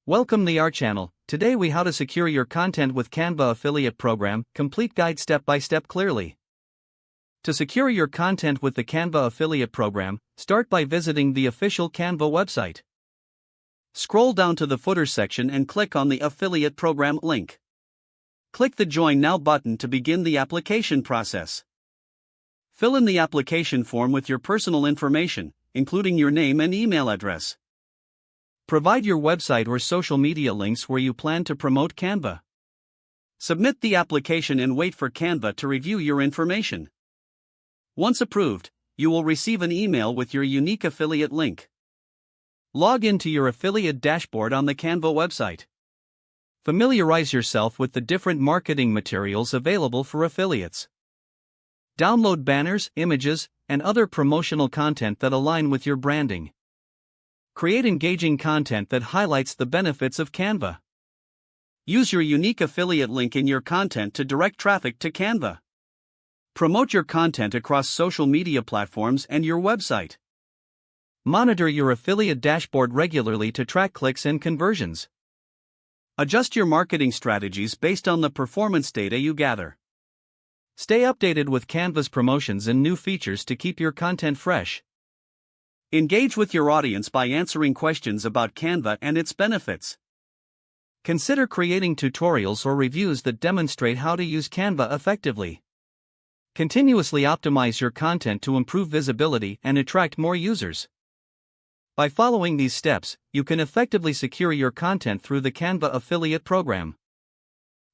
Welcome to our channel. Today we how to secure your content with Canva affiliate program, complete guide step by step clearly. To secure your content with the Canva affiliate program, start by visiting the official Canva website. Scroll down to the footer section and click on the affiliate program link. Click the Join Now button to begin the application process. Fill in the application form with your personal information, including your name and email address. Provide your website or social media links where you plan to promote Canva. Submit the application and wait for Canva to review your information. Once approved, you will receive an email with your unique affiliate link. Log into your affiliate dashboard on the Canva website. Familiarize yourself with the different marketing materials available for affiliates. Download banners, images, and other promotional content that align with your branding. Create engaging content that highlights the benefits of Canva. Use your unique affiliate link in your content to direct traffic to Canva. Promote your content across social media platforms and your website. Monitor your affiliate dashboard regularly to track clicks and conversions. Adjust your marketing strategies based on the performance data you gather. Stay updated with Canva's promotions and new features to keep your content fresh. Engage with your audience by answering questions about Canva and its benefits. Consider creating tutorials or reviews that demonstrate how to use Canva effectively. Continuously optimize your content to improve visibility and attract more users. By following these steps, you can effectively secure your content through the Canva affiliate program.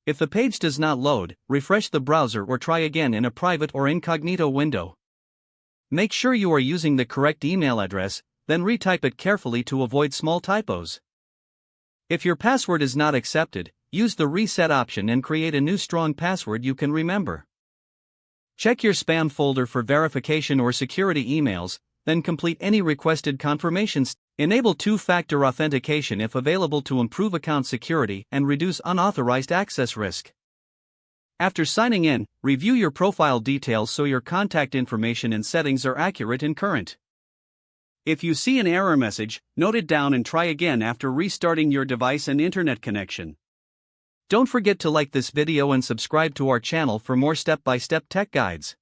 If the page does not load, refresh the browser or try again in a private or incognito window. Make sure you are using the correct email address, then retype it carefully to avoid small typos. If your password is not accepted, use the reset option and create a new strong password you can remember. Check your spam folder for verification or security emails, then complete any requested confirmations. Enable two-factor authentication if available to improve account security and reduce unauthorized access risk. After signing in, review your profile details so your contact information and settings are accurate and current. If you see an error message, note it down and try again after restarting your device and internet connection. Don't forget to like this video and subscribe to our channel for more step-by-step tech guides.